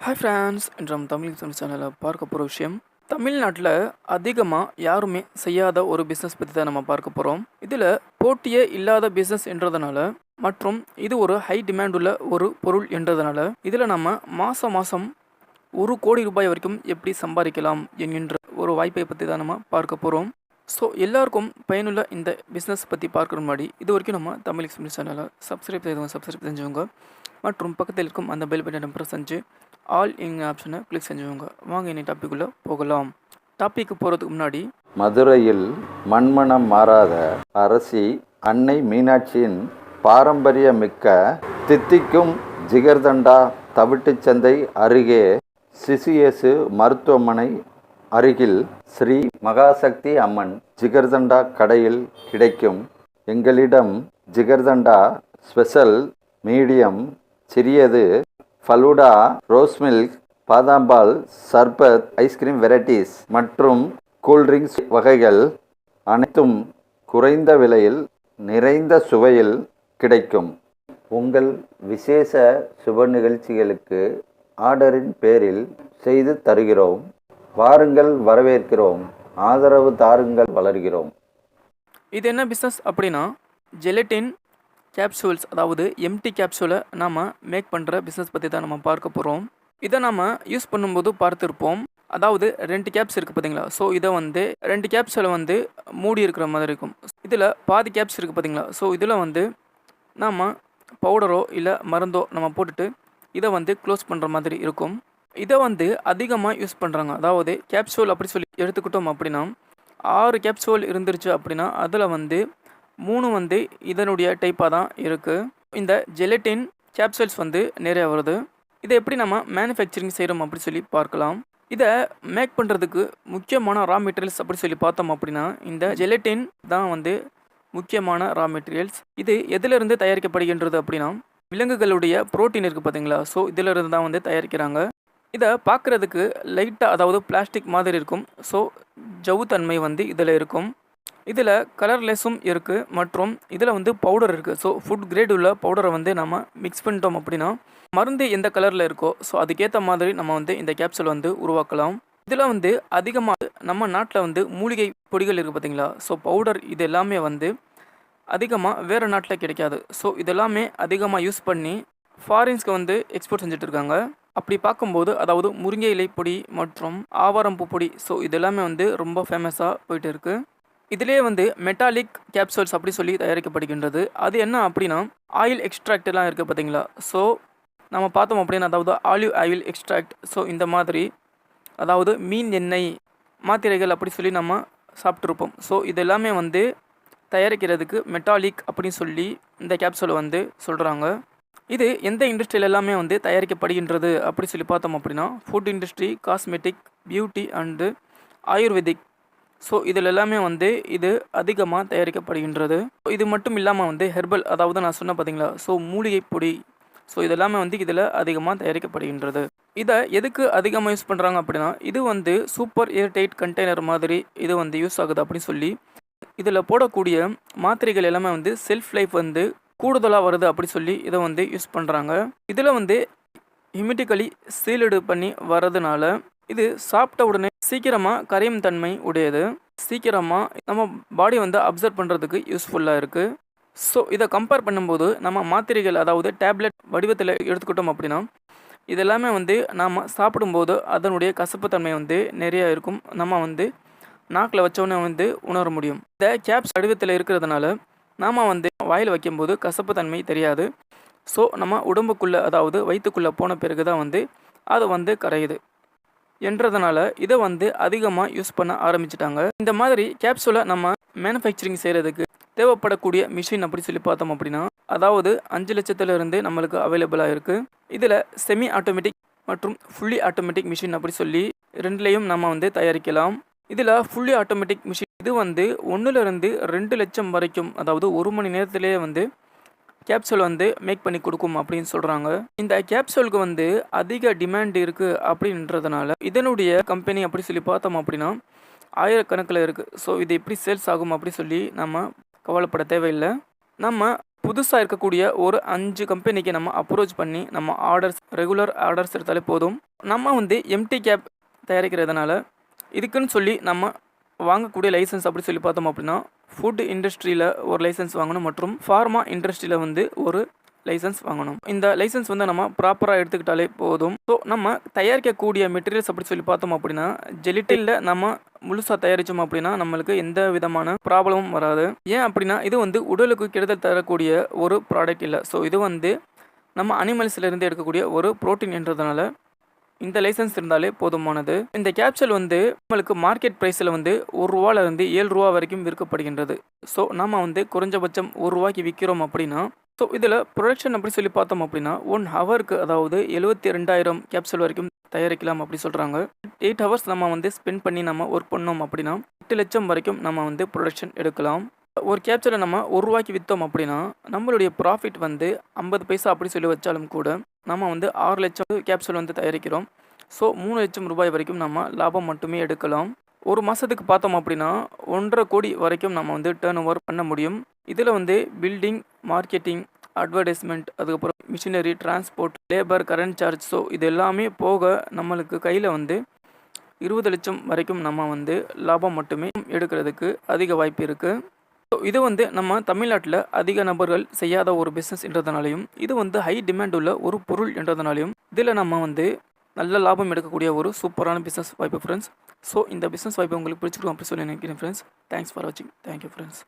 Hi friends, இன்று நம்ம தமிழ் சேனலில் பார்க்க போகிற விஷயம், தமிழ்நாட்டில் அதிகமாக யாருமே செய்யாத ஒரு பிஸ்னஸ் பற்றி தான் நம்ம பார்க்க போகிறோம். இதில் போட்டியே இல்லாத பிஸ்னஸ் என்றதுனால மற்றும் இது ஒரு ஹை டிமாண்ட் உள்ள ஒரு பொருள் என்றதுனால இதில் நம்ம மாதம் 1 கோடி ரூபாய் வரைக்கும் எப்படி சம்பாதிக்கலாம் என்கின்ற ஒரு வாய்ப்பை பற்றி தான் நம்ம பார்க்க போகிறோம். ஸோ எல்லாருக்கும் பயனுள்ள இந்த பிஸ்னஸ் பற்றி பார்க்குற முன்னாடி இது வரைக்கும் நம்ம தமிழ் எக்ஸ்பிரஸ் சேனலை சப்ஸ்கிரைப் செஞ்சவங்க மற்றும் பக்கத்தில் இருக்கும் அந்த பெல் பட்டனை ப்ரெஸ் செஞ்சு ஆல் இன் ஆப்ஷனை கிளிக் செஞ்சவங்க வாங்க இனி டாப்பிக்குள்ளே போகலாம். டாப்பிக்கு போகிறதுக்கு முன்னாடி, மதுரையில் மண்மனம் மாறாத அரசி அன்னை மீனாட்சியின் பாரம்பரியமிக்க தித்திக்கும் ஜிகர்தண்டா தவிட்டுச்சந்தை அருகே சிசியேசு மருத்துவமனை அருகில் ஸ்ரீ மகாசக்தி அம்மன் ஜிகர்தண்டா கடையில் கிடைக்கும். எங்களிடம் ஜிகர்தண்டா ஸ்பெஷல், மீடியம், சிறியது, ஃபலூடா, ரோஸ் மில்க், பாதாம்பால், சர்பத், ஐஸ்கிரீம் வெரைட்டிஸ் மற்றும் கூல்ட்ரிங்க்ஸ் வகைகள் அனைத்தும் குறைந்த விலையில் நிறைந்த சுவையில் கிடைக்கும். உங்கள் விசேஷ சுப நிகழ்ச்சிகளுக்கு ஆர்டரின் பேரில் செய்து தருகிறோம். வாருங்கள், வரவேற்கிறோம். ஆதரவு தாருங்கள், வளர்கிறோம். இது என்ன பிஸ்னஸ் அப்படின்னா, ஜெலட்டின் கேப்சூல்ஸ், அதாவது எம்டி கேப்சூலை நாம் மேக் பண்ணுற பிஸ்னஸ் பற்றி தான் நம்ம பார்க்க போகிறோம். இதை நம்ம யூஸ் பண்ணும்போது பார்த்துருப்போம். அதாவது 2 கேப்ஸ் இருக்குது பார்த்தீங்களா. ஸோ இதை 2 கேப்ஸில் மூடி இருக்கிற மாதிரி இருக்கும். இதில் பாதி கேப்ஸ் இருக்குது பார்த்தீங்களா. ஸோ இதில் நாம் பவுடரோ இல்லை மருந்தோ நம்ம போட்டுட்டு இதை க்ளோஸ் பண்ணுற மாதிரி இருக்கும். இதை அதிகமாக யூஸ் பண்ணுறாங்க. அதாவது கேப்சூல் அப்படி சொல்லி எடுத்துக்கிட்டோம் அப்படின்னா 6 கேப்சூல் இருந்துருச்சு அப்படின்னா அதில் 3 இதனுடைய டைப்பாக தான் இருக்குது. இந்த ஜெலட்டின் கேப்சூல்ஸ் நிறைய வருது. இதை எப்படி நம்ம மேனுஃபேக்சரிங் செய்கிறோம் அப்படி சொல்லி பார்க்கலாம். இதை மேக் பண்ணுறதுக்கு முக்கியமான ரா மெட்டீரியல்ஸ் அப்படி சொல்லி பார்த்தோம் அப்படின்னா இந்த ஜெலட்டின் தான் முக்கியமான ரா மெட்டீரியல்ஸ். இது எதிலிருந்து தயாரிக்கப்படுகின்றது அப்படின்னா விலங்குகளுடைய புரோட்டீன் இருக்குது பார்த்தீங்களா. ஸோ இதிலிருந்து தான் தயாரிக்கிறாங்க. இதை பார்க்குறதுக்கு லைட்டாக, அதாவது பிளாஸ்டிக் மாதிரி இருக்கும். ஸோ ஜவ்வுத்தன்மை இதில் இருக்கும். இதில் கலர்லெஸ்ஸும் இருக்குது மற்றும் இதில் பவுடர் இருக்குது. ஸோ ஃபுட் கிரேட் உள்ள பவுடரை நம்ம மிக்ஸ் பண்ணிட்டோம் அப்படின்னா மருந்து எந்த கலரில் இருக்கோ ஸோ அதுக்கேற்ற மாதிரி நம்ம இந்த கேப்சூல் உருவாக்கலாம். இதில் அதிகமாக நம்ம நாட்டில் மூலிகை பொடிகள் இருக்குது பார்த்தீங்களா. ஸோ பவுடர் இது எல்லாமே அதிகமாக வேறு நாட்டில் கிடைக்காது. ஸோ இதெல்லாமே அதிகமாக யூஸ் பண்ணி ஃபாரின்ஸ்க்கு எக்ஸ்போர்ட் செஞ்சுட்டு இருக்காங்க. அப்படி பார்க்கும்போது, அதாவது முருங்கை இலை பொடி மற்றும் ஆவாரம்பூ பொடி, ஸோ இதெல்லாமே ரொம்ப ஃபேமஸாக போயிட்டு இருக்குது. இதிலே மெட்டாலிக் கேப்சூல்ஸ் அப்படி சொல்லி தயாரிக்கப்படுகின்றது. அது என்ன அப்படின்னா ஆயில் எக்ஸ்ட்ராக்டெலாம் இருக்குது பார்த்தீங்களா. ஸோ நம்ம பார்த்தோம் அப்படின்னா, அதாவது ஆலிவ் ஆயில் எக்ஸ்ட்ராக்ட், ஸோ இந்த மாதிரி, அதாவது மீன் எண்ணெய் மாத்திரைகள் அப்படி சொல்லி நம்ம சாப்பிட்ருப்போம். ஸோ இதெல்லாமே தயாரிக்கிறதுக்கு மெட்டாலிக் அப்படின்னு சொல்லி இந்த கேப்சூலை சொல்கிறாங்க. இது எந்த இண்டஸ்ட்ரியில் எல்லாமே தயாரிக்கப்படுகின்றது அப்படி சொல்லி பார்த்தோம் அப்படின்னா food industry, cosmetic, beauty and ayurvedic, so இதில் எல்லாமே இது அதிகமாக தயாரிக்கப்படுகின்றது. இது மட்டும் இல்லாமல் ஹெர்பல், அதாவது நான் சொன்ன பார்த்தீங்களா. ஸோ மூலிகை பொடி, ஸோ இதெல்லாமே இதில் அதிகமாக தயாரிக்கப்படுகின்றது. இதை எதுக்கு அதிகமாக யூஸ் பண்ணுறாங்க அப்படின்னா இது சூப்பர் ஏர்டைட் கண்டெய்னர் மாதிரி இது யூஸ் ஆகுது அப்படின்னு சொல்லி இதில் போடக்கூடிய மாத்திரைகள் எல்லாமே செல்ஃப் லைஃப் கூடுதலாக வருது அப்படி சொல்லி இதை யூஸ் பண்ணுறாங்க. இதில் ஹியூமிடிக்கலி சீல்டு பண்ணி வர்றதுனால இது சாப்பிட்ட உடனே சீக்கிரமாக கரையும் தன்மை உடையது. சீக்கிரமாக நம்ம பாடி அப்சர்வ் பண்ணுறதுக்கு யூஸ்ஃபுல்லாக இருக்குது. ஸோ இதை கம்பேர் பண்ணும்போது நம்ம மாத்திரைகள், அதாவது டேப்லெட் வடிவத்தில் எடுத்துக்கிட்டோம் அப்படின்னா இதெல்லாமே நாம் சாப்பிடும்போது அதனுடைய கசப்பு தன்மை நிறையா இருக்கும். நம்ம நாக்கில் வச்சோடனே உணர முடியும். இந்த கேப்ஸ் வடிவத்தில் இருக்கிறதுனால நாம் வாயில் வைக்கும்போது கசப்பு தன்மை தெரியாது. ஸோ நம்ம உடம்புக்குள்ளே, அதாவது வயிற்றுக்குள்ளே போன பிறகு தான் அது கரையுது என்றதுனால இதை அதிகமாக யூஸ் பண்ண ஆரம்பிச்சிட்டாங்க. இந்த மாதிரி கேப்சூலை நம்ம மேனுஃபேக்சரிங் செய்கிறதுக்கு தேவைப்படக்கூடிய மிஷின் அப்படி சொல்லி பார்த்தோம் அப்படின்னா, அதாவது 5 லட்சத்துலேருந்து நம்மளுக்கு அவைலபிளாக இருக்குது. இதில் செமி ஆட்டோமேட்டிக் மற்றும் ஃபுல்லி ஆட்டோமேட்டிக் மிஷின் அப்படி சொல்லி 2லேயும் நம்ம தயாரிக்கலாம். இதில் ஃபுல்லி ஆட்டோமேட்டிக் மிஷின் இது 1லேருந்து 2 லட்சம் வரைக்கும், அதாவது 1 மணி நேரத்திலேயே கேப்சூல் மேக் பண்ணி கொடுக்கும் அப்படின்னு சொல்கிறாங்க. இந்த கேப்சூலுக்கு அதிக டிமாண்ட் இருக்குது அப்படின்றதுனால இதனுடைய கம்பெனி அப்படி சொல்லி பார்த்தோம் அப்படின்னா ஆயிரக்கணக்கில் இருக்குது. ஸோ இது எப்படி சேல்ஸ் ஆகும் அப்படி சொல்லி நம்ம கவலைப்பட தேவையில்லை. நம்ம புதுசாக இருக்கக்கூடிய ஒரு 5 கம்பெனிக்கு நம்ம அப்ரோச் பண்ணி நம்ம ரெகுலர் ஆர்டர்ஸ் எடுத்தாலே போதும். நம்ம வந்து எம்டி கேப் தயாரிக்கிறதுனால இதுக்குன்னு சொல்லி நம்ம வாங்கக்கூடிய லைசன்ஸ் அப்படி சொல்லி பார்த்தோம் அப்படின்னா ஃபுட் இண்டஸ்ட்ரியில் ஒரு லைசன்ஸ் வாங்கணும் மற்றும் ஃபார்மா இண்டஸ்ட்ரியில் வந்து ஒரு லைசன்ஸ் வாங்கணும். இந்த லைசன்ஸ் வந்து நம்ம ப்ராப்பராக எடுத்துக்கிட்டாலே போதும். ஸோ நம்ம தயாரிக்கக்கூடிய மெட்டீரியல்ஸ் அப்படி சொல்லி பார்த்தோம் அப்படின்னா ஜெலிட்டினில் நம்ம முழுசாக தயாரித்தோம் அப்படின்னா நம்மளுக்கு எந்த விதமான ப்ராப்ளமும் வராது. ஏன் அப்படின்னா இது வந்து உடலுக்கு கெடுதல் தரக்கூடிய ஒரு ப்ராடக்ட் இல்லை. ஸோ இது வந்து நம்ம அனிமல்ஸ்லேருந்து எடுக்கக்கூடிய ஒரு ப்ரோட்டீன் என்றதுனால இந்த லைசன்ஸ் இருந்தாலே போதுமானது. இந்த கேப்சூல் வந்து நம்மளுக்கு மார்க்கெட் ப்ரைஸில் வந்து ₹1 7 வரைக்கும் விற்கப்படுகின்றது. ஸோ நம்ம வந்து குறைஞ்சபட்சம் ₹1 விற்கிறோம் அப்படின்னா ஸோ இதில் ப்ரொடக்ஷன் அப்படி சொல்லி பார்த்தோம் அப்படின்னா 1 ஹவருக்கு அதாவது 72,000 கேப்சூல் வரைக்கும் தயாரிக்கலாம் அப்படி சொல்கிறாங்க. 8 ஹவர்ஸ் நம்ம வந்து ஸ்பெண்ட் பண்ணி நம்ம ஒர்க் பண்ணோம் அப்படின்னா 8 லட்சம் வரைக்கும் நம்ம வந்து ப்ரொடக்ஷன் எடுக்கலாம். ஒரு கேப்சூலை நம்ம ₹1 விற்றோம் அப்படின்னா நம்மளுடைய ப்ராஃபிட் வந்து 50 பைசா அப்படி சொல்லி வச்சாலும் கூட நம்ம வந்து 6 லட்சம் கேப்சூல் வந்து தயாரிக்கிறோம். ஸோ ₹3 லட்சம் வரைக்கும் நம்ம லாபம் மட்டுமே எடுக்கலாம். ஒரு மாதத்துக்கு பார்த்தோம் அப்படின்னா 1.5 கோடி வரைக்கும் நம்ம வந்து டேர்ன் ஓவர் பண்ண முடியும். இதில் வந்து பில்டிங், மார்க்கெட்டிங், அட்வர்டைஸ்மெண்ட், அதுக்கப்புறம் machinery, transport, labour, current charge, so இது எல்லாமே போக நம்மளுக்கு கையில் வந்து 20 லட்சம் வரைக்கும் நம்ம வந்து லாபம் மட்டுமே எடுக்கிறதுக்கு அதிக வாய்ப்பு இருக்குது. ஸோ இது வந்து நம்ம தமிழ்நாட்டில் அதிக நபர்கள் செய்யாத ஒரு பிஸ்னஸ்ன்றதுனாலையும் இது வந்து ஹை டிமாண்ட் உள்ள ஒரு பொருள் என்றதுனாலையும் இதில் நம்ம வந்து நல்ல லாபம் எடுக்கக்கூடிய ஒரு சூப்பரான பிஸ்னஸ் வாய்ப்பு ஃப்ரெண்ட்ஸ். ஸோ இந்த பிஸ்னஸ் வாய்ப்பு உங்களுக்கு பிடிச்சிருக்கும் அப்படி சொல்லி நினைக்கிறேன் ஃப்ரெண்ட்ஸ். தேங்க்ஸ் ஃபார் வாட்சிங். Thank you friends.